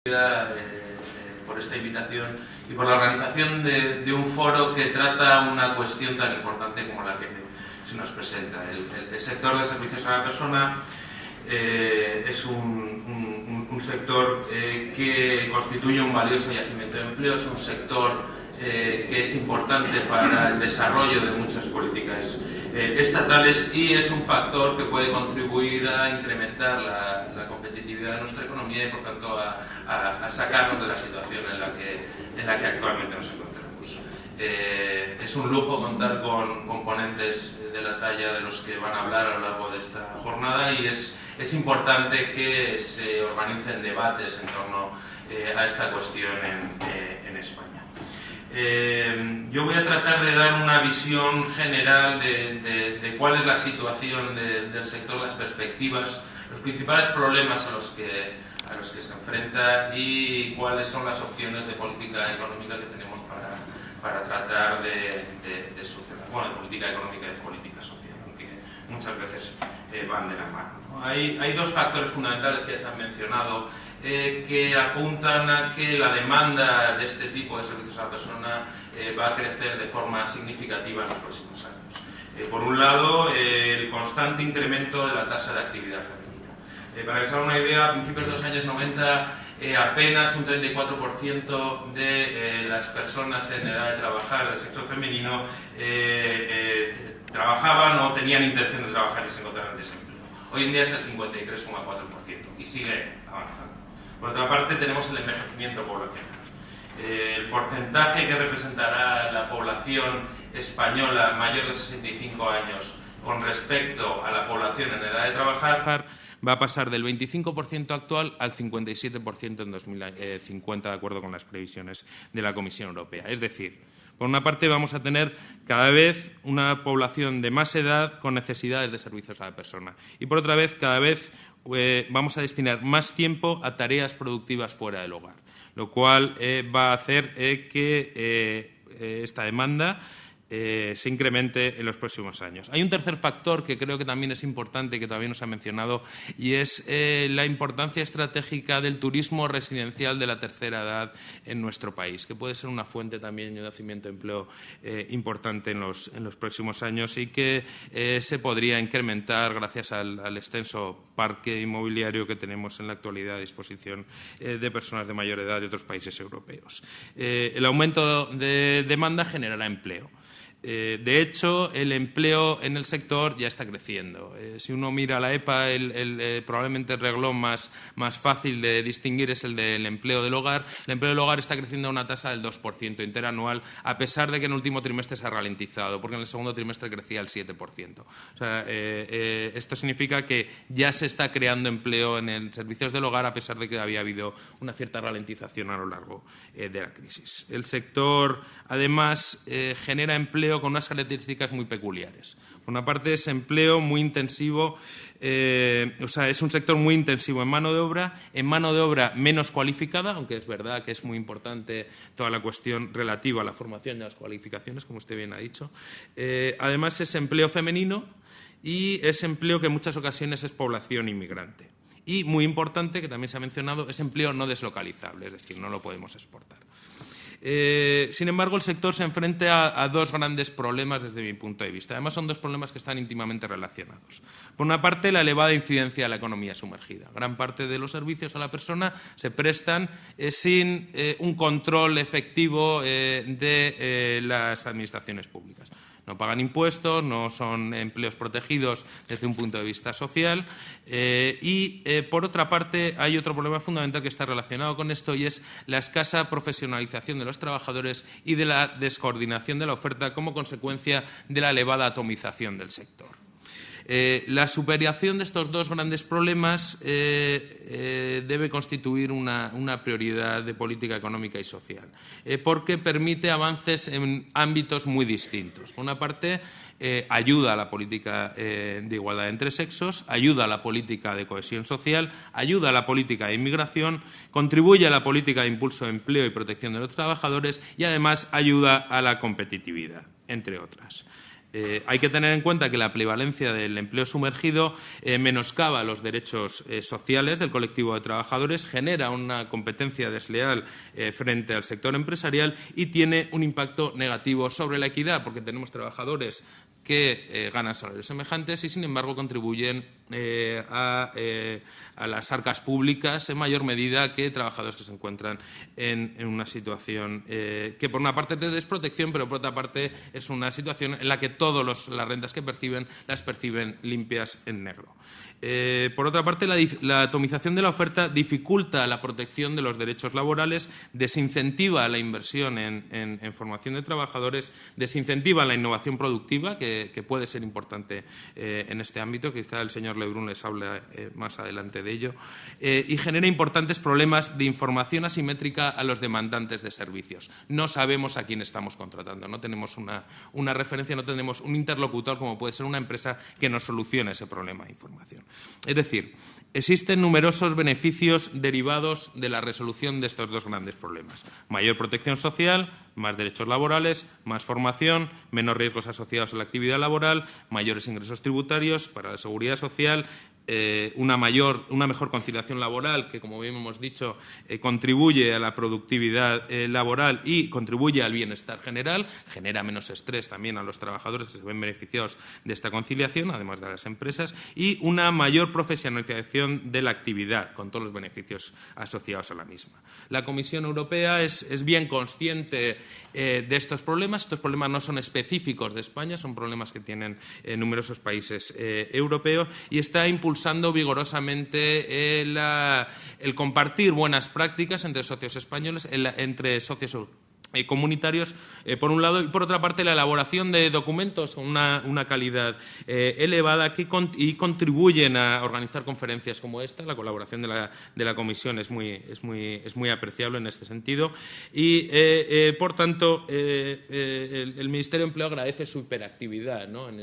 Por esta invitación y por la organización de un foro que trata una cuestión tan importante como la que se nos presenta. El sector de servicios a la persona es un sector que constituye un valioso yacimiento de empleo, es un sector que es importante para el desarrollo de muchas políticas estatales y es un factor que puede contribuir a incrementar la competitividad de nuestra economía y por tanto a sacarnos de la situación en la que actualmente nos encontramos. Es un lujo contar con componentes de la talla de los que van a hablar a lo largo de esta jornada y es importante que se organicen debates en torno a esta cuestión en España. Yo voy a tratar de dar una visión general de cuál es la situación del sector, las perspectivas, los principales problemas a los que se enfrenta y cuáles son las opciones de política económica que tenemos para tratar de solucionar. Bueno, de política económica y de política social, aunque muchas veces van de la mano, ¿no? Hay dos factores fundamentales que se han mencionado que apuntan a que la demanda de este tipo de servicios a la persona va a crecer de forma significativa en los próximos años. Por un lado, el constante incremento de la tasa de actividad femenina. Para que se haga una idea, a principios de los años 90 apenas un 34% de las personas en edad de trabajar de sexo femenino trabajaban o tenían intención de trabajar y se encontraban en desempleo. Hoy en día es el 53,4% y sigue avanzando. Por otra parte, tenemos el envejecimiento poblacional. El porcentaje que representará la población española mayor de 65 años con respecto a la población en edad de trabajar va a pasar del 25% actual al 57% en 2050, de acuerdo con las previsiones de la Comisión Europea. Es decir, por una parte vamos a tener cada vez una población de más edad con necesidades de servicios a la persona y por otra vez cada vez vamos a destinar más tiempo a tareas productivas fuera del hogar, lo cual va a hacer que esta demanda se incremente en los próximos años. Hay un tercer factor que creo que también es importante, que todavía no se ha mencionado, y es la importancia estratégica del turismo residencial de la tercera edad en nuestro país, que puede ser una fuente también de nacimiento de empleo importante en los próximos años y que se podría incrementar gracias al extenso parque inmobiliario que tenemos en la actualidad a disposición de personas de mayor edad de otros países europeos. El aumento de demanda generará empleo. De hecho, el empleo en el sector ya está creciendo. Si uno mira la EPA, probablemente el reglón más fácil de distinguir es el del empleo del hogar. El empleo del hogar está creciendo a una tasa del 2% interanual, a pesar de que en el último trimestre se ha ralentizado, porque en el segundo trimestre crecía el 7%. O sea, esto significa que ya se está creando empleo en el servicios del hogar, a pesar de que había habido una cierta ralentización a lo largo de la crisis. El sector, además, genera empleo con unas características muy peculiares. Por una parte, es empleo muy intensivo, es un sector muy intensivo en mano de obra menos cualificada, aunque es verdad que es muy importante toda la cuestión relativa a la formación y a las cualificaciones, como usted bien ha dicho. Además, es empleo femenino y es empleo que en muchas ocasiones es población inmigrante. Y, muy importante, que también se ha mencionado, es empleo no deslocalizable, es decir, no lo podemos exportar. Sin embargo, el sector se enfrenta a dos grandes problemas desde mi punto de vista. Además, son dos problemas que están íntimamente relacionados. Por una parte, la elevada incidencia de la economía sumergida. Gran parte de los servicios a la persona se prestan sin un control efectivo de las administraciones públicas. No pagan impuestos, no son empleos protegidos desde un punto de vista social por otra parte, hay otro problema fundamental que está relacionado con esto y es la escasa profesionalización de los trabajadores y de la descoordinación de la oferta como consecuencia de la elevada atomización del sector. La superación de estos dos grandes problemas debe constituir una prioridad de política económica y social, porque permite avances en ámbitos muy distintos. Por una parte, ayuda a la política de igualdad entre sexos, ayuda a la política de cohesión social, ayuda a la política de inmigración, contribuye a la política de impulso de empleo y protección de los trabajadores y, además, ayuda a la competitividad, entre otras. Hay que tener en cuenta que la prevalencia del empleo sumergido menoscaba los derechos sociales del colectivo de trabajadores, genera una competencia desleal frente al sector empresarial y tiene un impacto negativo sobre la equidad, porque tenemos trabajadores que ganan salarios semejantes y, sin embargo, contribuyen a las arcas públicas en mayor medida que trabajadores que se encuentran en una situación que, por una parte, es de desprotección, pero, por otra parte, es una situación en la que todas las rentas que perciben las perciben limpias en negro. Por otra parte, la atomización de la oferta dificulta la protección de los derechos laborales, desincentiva la inversión en formación de trabajadores, desincentiva la innovación productiva, que puede ser importante en este ámbito, quizá el señor Lebrun les habla más adelante de ello, y genera importantes problemas de información asimétrica a los demandantes de servicios. No sabemos a quién estamos contratando, no tenemos una referencia, no tenemos un interlocutor como puede ser una empresa que nos solucione ese problema de información. Es decir, existen numerosos beneficios derivados de la resolución de estos dos grandes problemas. Mayor protección social, más derechos laborales, más formación, menos riesgos asociados a la actividad laboral, mayores ingresos tributarios para la seguridad social, una mejor conciliación laboral que, como bien hemos dicho, contribuye a la productividad laboral y contribuye al bienestar general, genera menos estrés también a los trabajadores que se ven beneficiados de esta conciliación, además de las empresas, y una mayor profesionalización de la actividad, con todos los beneficios asociados a la misma. La Comisión Europea es bien consciente de estos problemas. Estos problemas no son específicos de España, son problemas que tienen numerosos países europeos, y está impulsando vigorosamente el compartir buenas prácticas entre socios españoles, entre socios comunitarios, por un lado, y por otra parte la elaboración de documentos con una calidad elevada y contribuyen a organizar conferencias como esta. La colaboración de la Comisión es muy apreciable en este sentido y, por tanto, el Ministerio de Empleo agradece su hiperactividad, ¿no?, en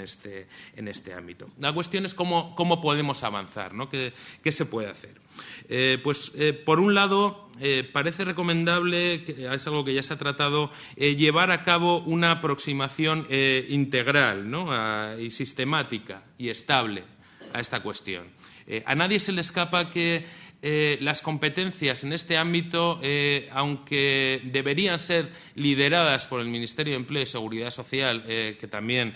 este ámbito. La cuestión es cómo podemos avanzar, ¿no? ¿Qué se puede hacer? Por un lado, parece recomendable, que es algo que ya se ha tratado, llevar a cabo una aproximación integral, ¿no?, y sistemática y estable a esta cuestión. A nadie se le escapa que las competencias en este ámbito, aunque deberían ser lideradas por el Ministerio de Empleo y Seguridad Social, que también,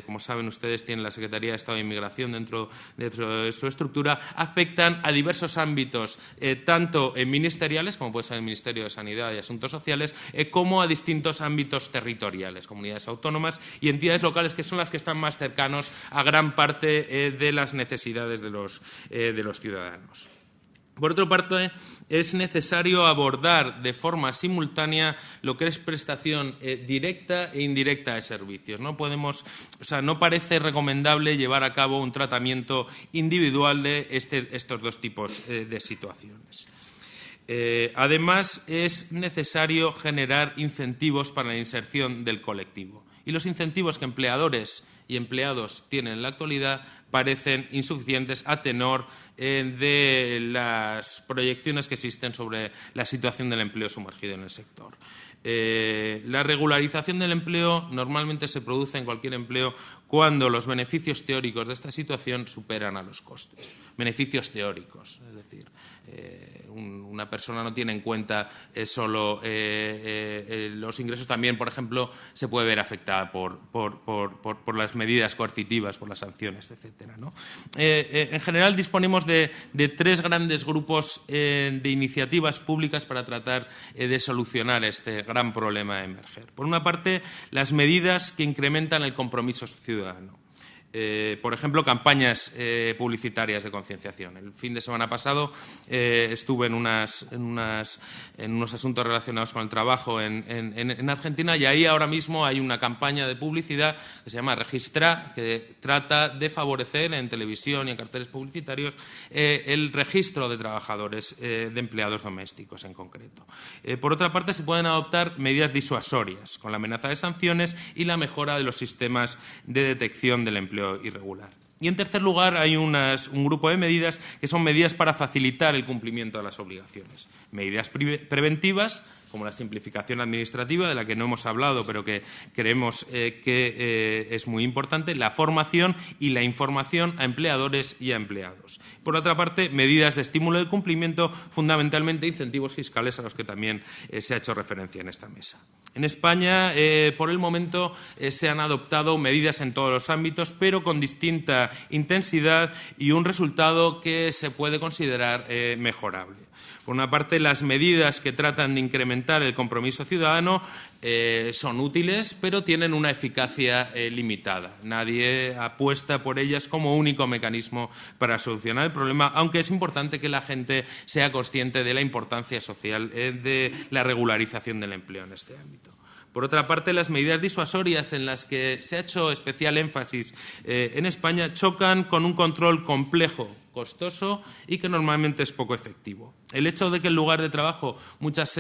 como saben ustedes, tiene la Secretaría de Estado de Inmigración dentro de su estructura, afectan a diversos ámbitos, tanto ministeriales, como puede ser el Ministerio de Sanidad y Asuntos Sociales, como a distintos ámbitos territoriales, comunidades autónomas y entidades locales, que son las que están más cercanos a gran parte de las necesidades de los ciudadanos. Por otra parte, es necesario abordar de forma simultánea lo que es prestación directa e indirecta de servicios. No parece recomendable llevar a cabo un tratamiento individual de estos dos tipos de situaciones. Además, es necesario generar incentivos para la inserción del colectivo. Y los incentivos que empleadores y empleados tienen en la actualidad parecen insuficientes a tenor de las proyecciones que existen sobre la situación del empleo sumergido en el sector. La regularización del empleo normalmente se produce en cualquier empleo cuando los beneficios teóricos de esta situación superan a los costes. Beneficios teóricos, es decir, una persona no tiene en cuenta solo los ingresos, también, por ejemplo, se puede ver afectada por las medidas coercitivas, por las sanciones, etcétera, ¿no? En general disponemos de tres grandes grupos de iniciativas públicas para tratar de solucionar este gran problema de emerger. Por una parte, las medidas que incrementan el compromiso ciudadano. Por ejemplo, campañas publicitarias de concienciación. El fin de semana pasado estuve en unos asuntos relacionados con el trabajo en Argentina, y ahí ahora mismo hay una campaña de publicidad que se llama Registra, que trata de favorecer en televisión y en carteles publicitarios el registro de trabajadores, de empleados domésticos en concreto. Por otra parte, se pueden adoptar medidas disuasorias con la amenaza de sanciones y la mejora de los sistemas de detección del empleo irregular. Y, en tercer lugar, hay un grupo de medidas que son medidas para facilitar el cumplimiento de las obligaciones. Medidas preventivas, como la simplificación administrativa, de la que no hemos hablado, pero que creemos que es muy importante, la formación y la información a empleadores y a empleados. Por otra parte, medidas de estímulo de cumplimiento, fundamentalmente incentivos fiscales, a los que también se ha hecho referencia en esta mesa. En España, por el momento, se han adoptado medidas en todos los ámbitos, pero con distinta intensidad y un resultado que se puede considerar mejorable. Por una parte, las medidas que tratan de incrementar el compromiso ciudadano son útiles, pero tienen una eficacia limitada. Nadie apuesta por ellas como único mecanismo para solucionar el problema, aunque es importante que la gente sea consciente de la importancia social de la regularización del empleo en este ámbito. Por otra parte, las medidas disuasorias en las que se ha hecho especial énfasis en España chocan con un control complejo, costoso y que normalmente es poco efectivo. El hecho de que el lugar de trabajo muchas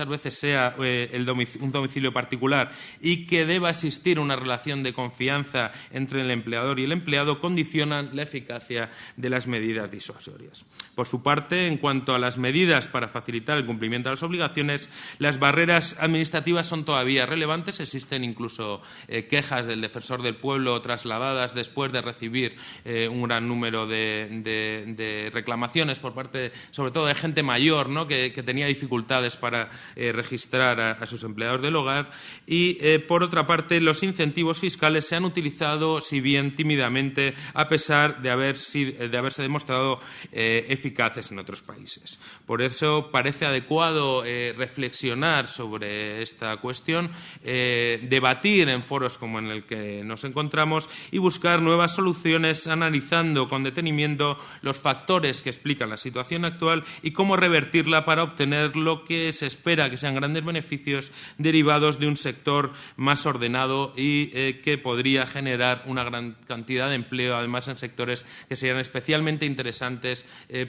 veces sea un domicilio particular y que deba existir una relación de confianza entre el empleador y el empleado condicionan la eficacia de las medidas disuasorias. Por su parte, en cuanto a las medidas para facilitar el cumplimiento de las obligaciones, las barreras administrativas son todavía relevantes. Existen incluso quejas del Defensor del Pueblo trasladadas después de recibir un gran número de reclamaciones por parte, sobre todo, de gente mayor, ¿no?, que tenía dificultades para registrar a sus empleados del hogar. Y, por otra parte, los incentivos fiscales se han utilizado, si bien tímidamente, a pesar de haberse demostrado eficaces en otros países. Por eso parece adecuado reflexionar sobre esta cuestión, debatir en foros como en el que nos encontramos y buscar nuevas soluciones, analizando con detenimiento los factores que explican la situación actual y cómo revertirla para obtener lo que se espera que sean grandes beneficios derivados de un sector más ordenado y que podría generar una gran cantidad de empleo, además en sectores que serían especialmente interesantes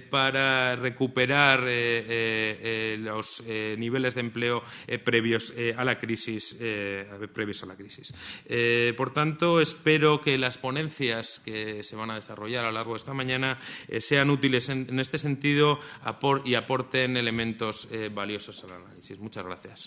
para recuperar los niveles de empleo previos a la crisis. Por tanto, espero que las ponencias que se van a desarrollar a lo largo de esta mañana sean útiles en este sentido y aporten elementos valiosos al análisis. Muchas gracias.